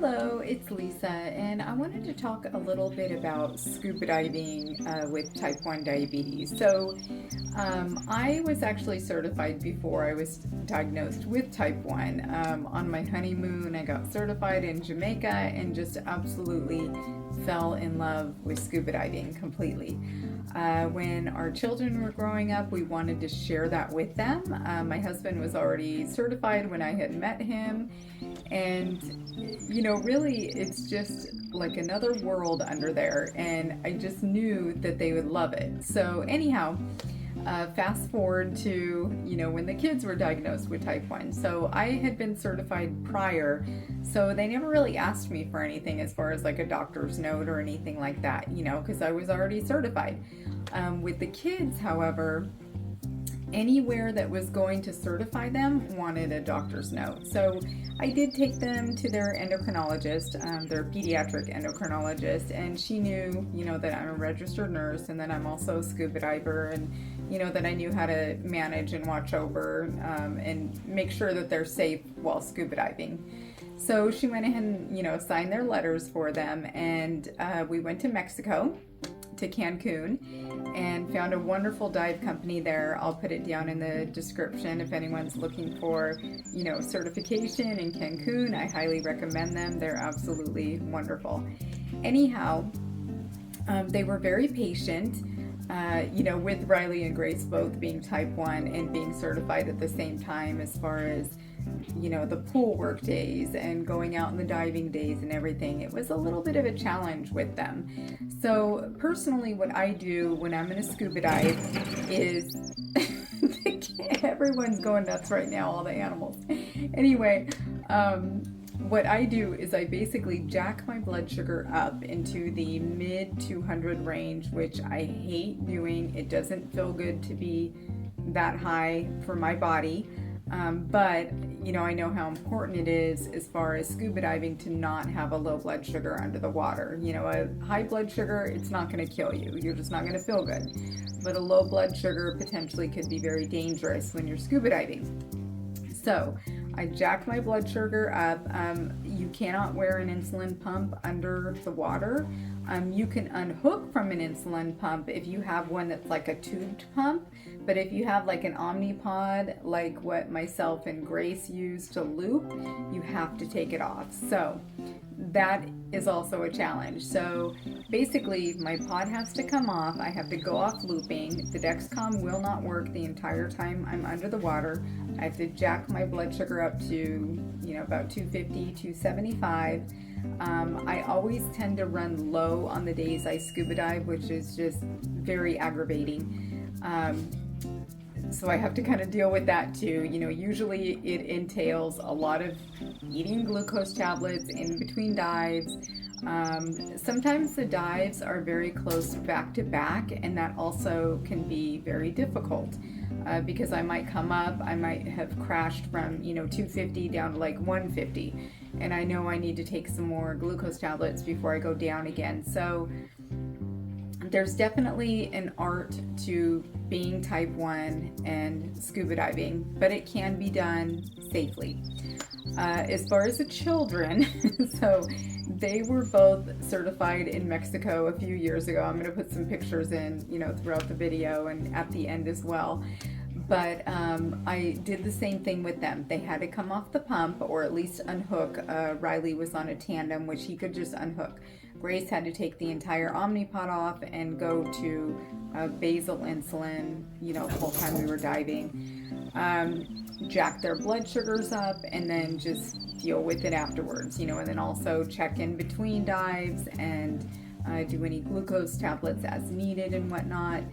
Hello, it's Lisa, and I wanted to talk a little bit about scuba diving with type 1 diabetes. I was actually certified before I was diagnosed with type 1. On my honeymoon, I got certified in Jamaica and just absolutely fell in love with scuba diving completely. When our children were growing up, we wanted to share that with them. My husband was already certified when I had met him, and really, it's just like another world under there, and I just knew that they would love it. So, anyhow, fast forward to when the kids were diagnosed with type 1. So I had been certified prior, so they never really asked me for anything as far as like a doctor's note or anything like that, because I was already certified. With the kids, however, anywhere that was going to certify them wanted a doctor's note. So I did take them to their endocrinologist, their pediatric endocrinologist, and she knew, that I'm a registered nurse and that I'm also a scuba diver, and that I knew how to manage and watch over and make sure that they're safe while scuba diving. So she went ahead and, signed their letters for them, and we went to Mexico, to Cancun, and found a wonderful dive company there. I'll put it down in the description if anyone's looking for, certification in Cancun. I highly recommend them. They're absolutely wonderful. Anyhow, they were very patient, with Riley and Grace both being type 1 and being certified at the same time, as far as the pool work days and going out in the diving days and everything. It was a little bit of a challenge with them. So personally, what I do when I'm in a scuba dive is everyone's going nuts right now, all the animals. Anyway, what I do is I basically jack my blood sugar up into the mid 200 range, which I hate doing. It doesn't feel good to be that high for my body. But I know how important it is as far as scuba diving to not have a low blood sugar under the water. A high blood sugar, it's not going to kill you. You're just not going to feel good. But a low blood sugar potentially could be very dangerous when you're scuba diving. So I jack my blood sugar up. You cannot wear an insulin pump under the water. You can unhook from an insulin pump if you have one that's like a tubed pump, but if you have like an Omnipod, like what myself and Grace use to loop, you have to take it off. So that is also a challenge. So basically, my pod has to come off. I have to go off looping. The Dexcom will not work the entire time I'm under the water. I have to jack my blood sugar up to, about 250, 275. I always tend to run low on the days I scuba dive, which is just very aggravating. So I have to kind of deal with that too. Usually it entails a lot of eating glucose tablets in between dives. Sometimes the dives are very close back to back, and that also can be very difficult because I might come up, I might have crashed from 250 down to like 150, and I know I need to take some more glucose tablets before I go down again. So there's definitely an art to being type 1 and scuba diving, but it can be done safely. As far as the children, so they were both certified in Mexico a few years ago. I'm going to put some pictures in, throughout the video and at the end as well. But I did the same thing with them. They had to come off the pump or at least unhook. Riley was on a tandem, which he could just unhook. Grace had to take the entire Omnipod off and go to basal insulin, full time we were diving. Jack their blood sugars up and then just deal with it afterwards, and then also check in between dives and do any glucose tablets as needed and whatnot.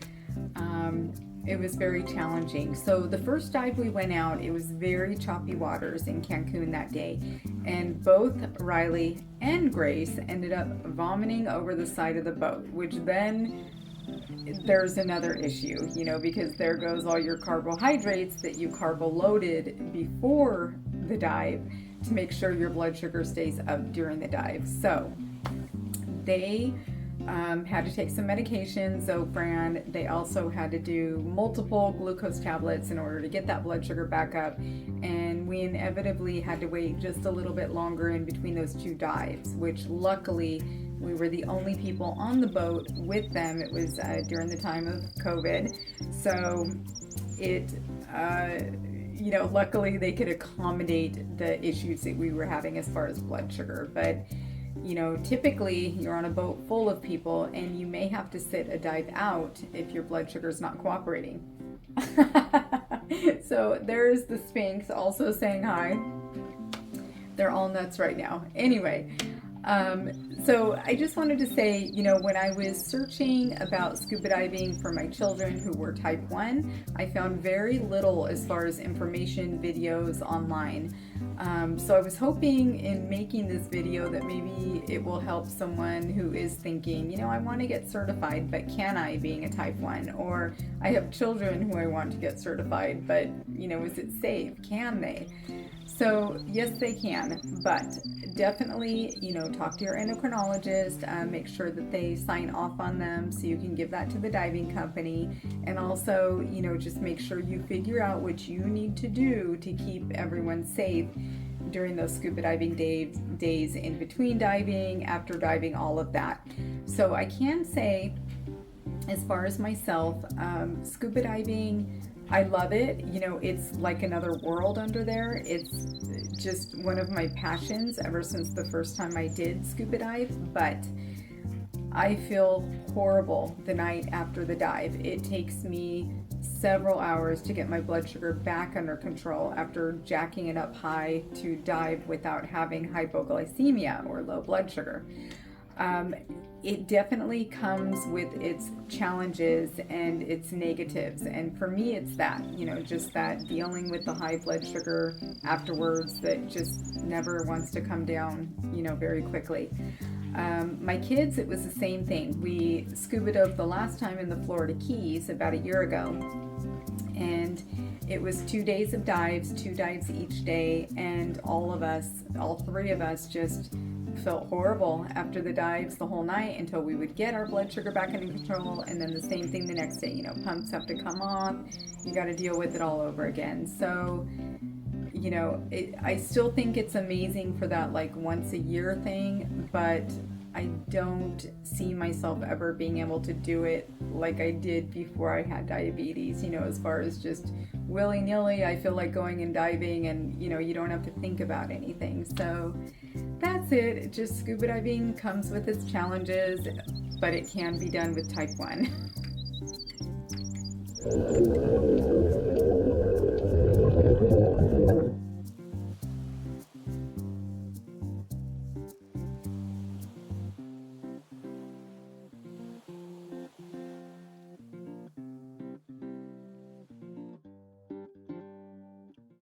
It was very challenging. So the first dive we went out, it was very choppy waters in Cancun that day, and both Riley and Grace ended up vomiting over the side of the boat, which then there's another issue, because there goes all your carbohydrates that you carbo-loaded before the dive to make sure your blood sugar stays up during the dive. So they had to take some medication, Zofran. They also had to do multiple glucose tablets in order to get that blood sugar back up. And we inevitably had to wait just a little bit longer in between those two dives, which luckily we were the only people on the boat with them. It was during the time of COVID. So it, luckily they could accommodate the issues that we were having as far as blood sugar. But, typically you're on a boat full of people and you may have to sit a dive out if your blood sugar is not cooperating. So there's the Sphinx also saying hi. They're all nuts right now. Anyway, so I just wanted to say, when I was searching about scuba diving for my children who were type 1, I found very little as far as information, videos online. So I was hoping in making this video that maybe it will help someone who is thinking, I want to get certified, but can I, being a type 1? Or I have children who I want to get certified, but, is it safe? Can they? So yes, they can, but definitely, talk to your endocrinologist, make sure that they sign off on them so you can give that to the diving company. And also, just make sure you figure out what you need to do to keep everyone safe during those scuba diving days in between diving, after diving, all of that. So I can say, as far as myself, scuba diving, I love it. It's like another world under there. It's just one of my passions ever since the first time I did scuba dive, but I feel horrible the night after the dive. It takes me several hours to get my blood sugar back under control after jacking it up high to dive without having hypoglycemia or low blood sugar. It definitely comes with its challenges and its negatives. And for me, it's that, just that dealing with the high blood sugar afterwards that just never wants to come down, very quickly. My kids, it was the same thing. We scuba dove the last time in the Florida Keys about a year ago. And it was 2 days of dives, 2 dives each day. And all 3 of us just felt horrible after the dives the whole night until we would get our blood sugar back under control, and then the same thing the next day. Pumps have to come off, you got to deal with it all over again. So I still think it's amazing for that like once a year thing, but I don't see myself ever being able to do it like I did before I had diabetes, as far as just willy-nilly. I feel like going and diving and, you don't have to think about anything. So that's it. Just scuba diving comes with its challenges, but it can be done with type 1.